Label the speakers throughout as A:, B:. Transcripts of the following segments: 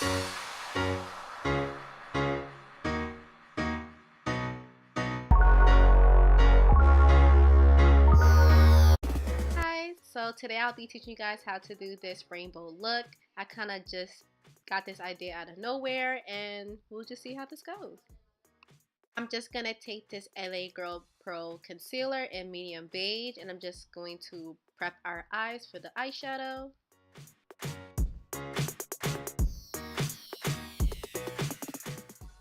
A: Hi, so today I'll be teaching you guys how to do this rainbow look. I kind of just got this idea out of nowhere and we'll just see how this goes. I'm just going to take this LA Girl Pro concealer in medium beige and I'm just going to prep our eyes for the eyeshadow.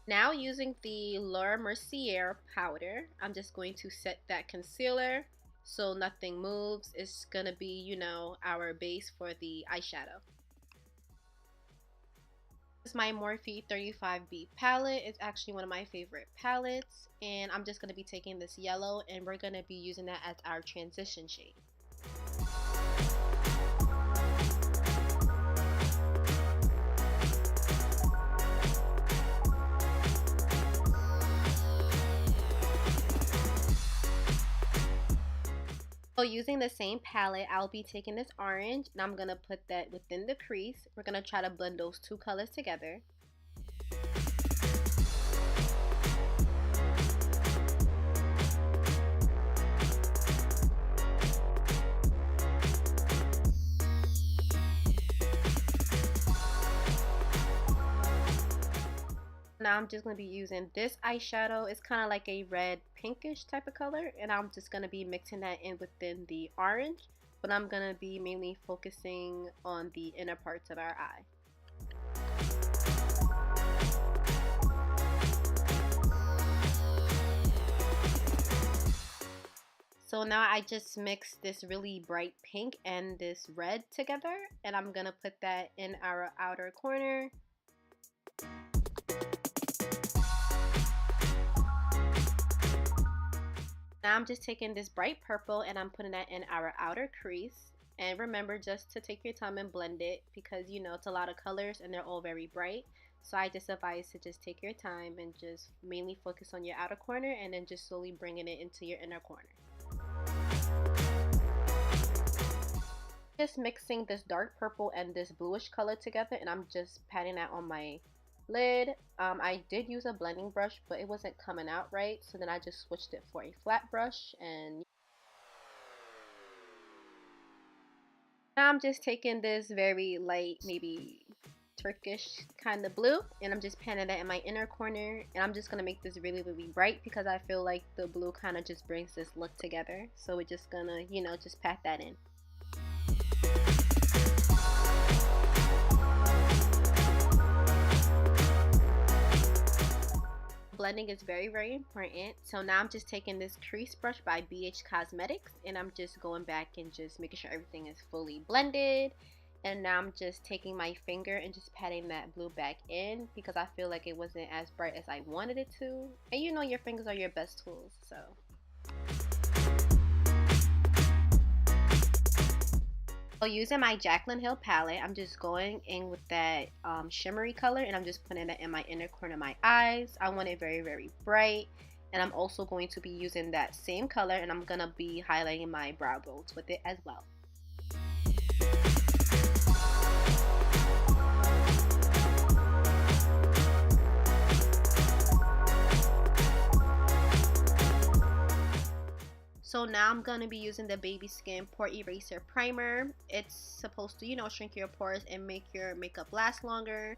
A: Now using the Mercier powder, I'm just going to set that concealer so nothing moves. It's gonna be, you know, our base for the eyeshadow. This is my Morphe 35B palette. It's actually one of my favorite palettes, and I'm just gonna be taking this yellow and we're gonna be using that as our transition shade. So using the same palette, I'll be taking this orange and I'm going to put that within the crease. We're going to try to blend those two colors together. Now I'm just going to be using this eyeshadow. It's kind of like a red pinkish type of color, and I'm just going to be mixing that in within the orange, but I'm going to be mainly focusing on the inner parts of our eye. So now I just mixed this really bright pink and this red together, and I'm going to put that in our outer corner. Now I'm just taking this bright purple and I'm putting that in our outer crease. And remember just to take your time and blend it because you know it's a lot of colors and they're all very bright. So I just advise to just take your time and just mainly focus on your outer corner and then just slowly bringing it into your inner corner. Just mixing this dark purple and this bluish color together, and I'm just patting that on my lid. I did use a blending brush, but it wasn't coming out right, so then I just switched it for a flat brush. And now I'm just taking this very light, maybe Turkish kind of blue, and I'm just patting that in my inner corner, and I'm just gonna make this really bright because I feel like the blue kind of just brings this look together. So we're just gonna, you know, just pat that in. Blending is very important. So now I'm just taking this crease brush by BH Cosmetics and I'm just going back and just making sure everything is fully blended. And now I'm just taking my finger and just patting that blue back in because I feel like it wasn't as bright as I wanted it to. And you know your fingers are your best tools, so. So using my Jaclyn Hill palette, I'm just going in with that shimmery color and I'm just putting it in my inner corner of my eyes. I want it very bright, and I'm also going to be using that same color and I'm going to be highlighting my brow bones with it as well. So now I'm going to be using the Babyskin Pore-Eraser Primer. It's supposed to, you know, shrink your pores and make your makeup last longer.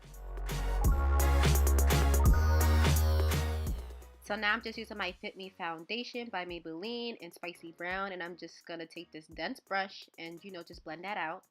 A: So now I'm just using my Fit Me foundation by Maybelline in Spicy Brown, and I'm just going to take this dense brush and, you know, just blend that out.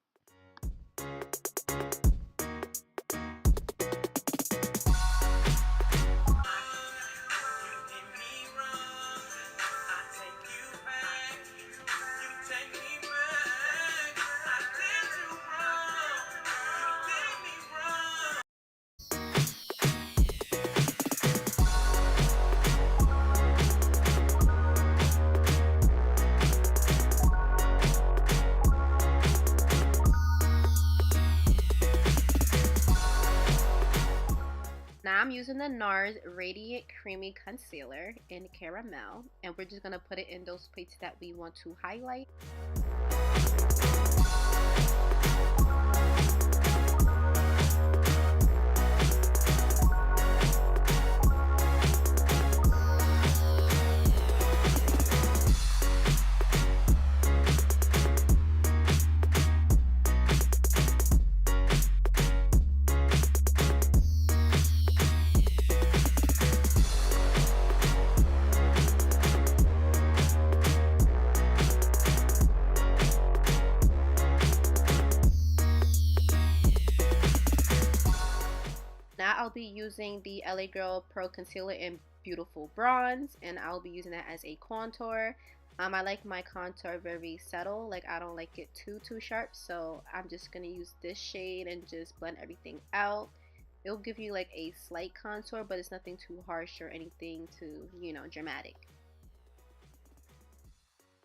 A: Now I'm using the Nars Radiant Creamy Concealer in Caramel, and we're just going to put it in those places that we want to highlight. now I'll be using the LA Girl Pro Concealer in Beautiful Bronze, and I'll be using that as a contour. I like my contour very subtle, like I don't like it too sharp, so I'm just gonna use this shade and just blend everything out. It'll give you like a slight contour, but it's nothing too harsh or anything too, you know, dramatic.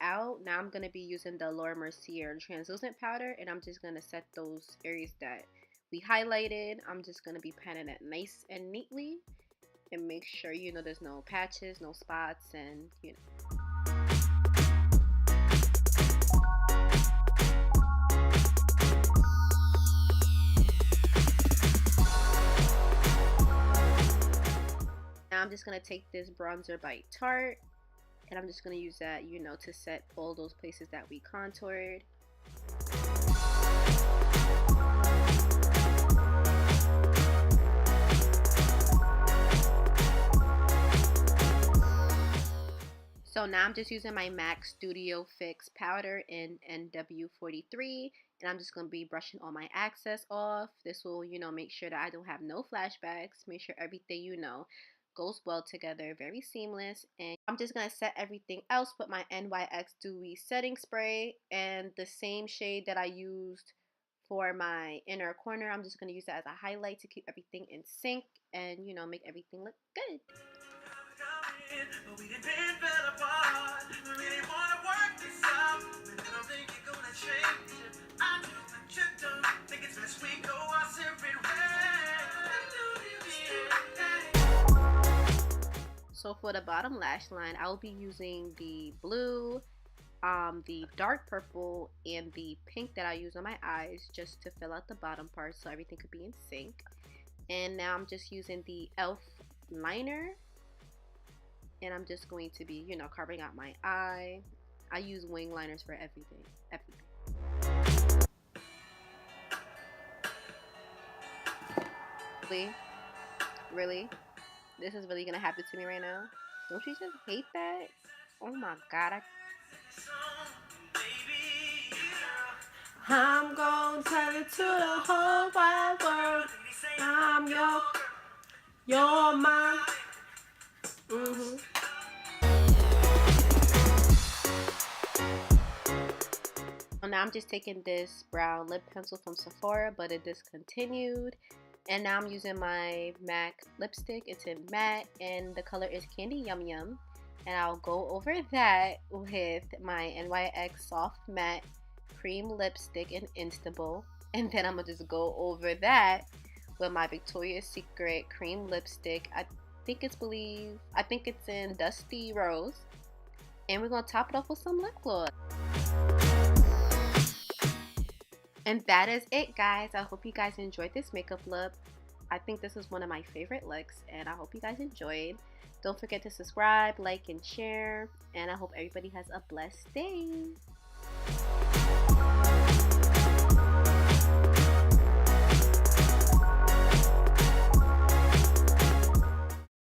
A: Out. Now I'm going to be using the Laura Mercier translucent powder, and I'm just going to set those areas that we highlighted. I'm just going to be patting it nice and neatly and make sure, you know, there's no patches, no spots, and you know. Now I'm just going to take this bronzer by Tarte, and I'm just going to use that, you know, to set all those places that we contoured. So now I'm just using my MAC Studio Fix powder in NW43, and I'm just going to be brushing all my excess off. This will, you know, make sure that I don't have no flashbacks, make sure everything, you know, goes well together, very seamless. And I'm just going to set everything else with my NYX Dewy Setting Spray, and the same shade that I used for my inner corner, I'm just going to use that as a highlight to keep everything in sync and, you know, make everything look good. So for the bottom lash line, I'll be using the blue, the dark purple, and the pink that I use on my eyes just to fill out the bottom part so everything could be in sync. And now I'm just using the e.l.f. liner, and I'm just going to be, you know, carving out my eye. I use wing liners for everything. Really? This is really gonna happen to me right now? Don't you just hate that? Oh my god, I'm gonna tell it to the whole wide world. I'm you're mine. Now I'm just taking this brown lip pencil from Sephora, but it discontinued. And now I'm using my MAC lipstick. It's in matte, and the color is Candy Yum Yum. And I'll go over that with my NYX Soft Matte Cream Lipstick in Instanbul. And then I'm going to just go over that with my Victoria's Secret Cream Lipstick. I think it's in Dusty Rose. And we're going to top it off with some lip gloss. And that is it, guys. I hope you guys enjoyed this makeup look. I think this is one of my favorite looks, and I hope you guys enjoyed. Don't forget to subscribe, like, and share. And I hope everybody has a blessed day.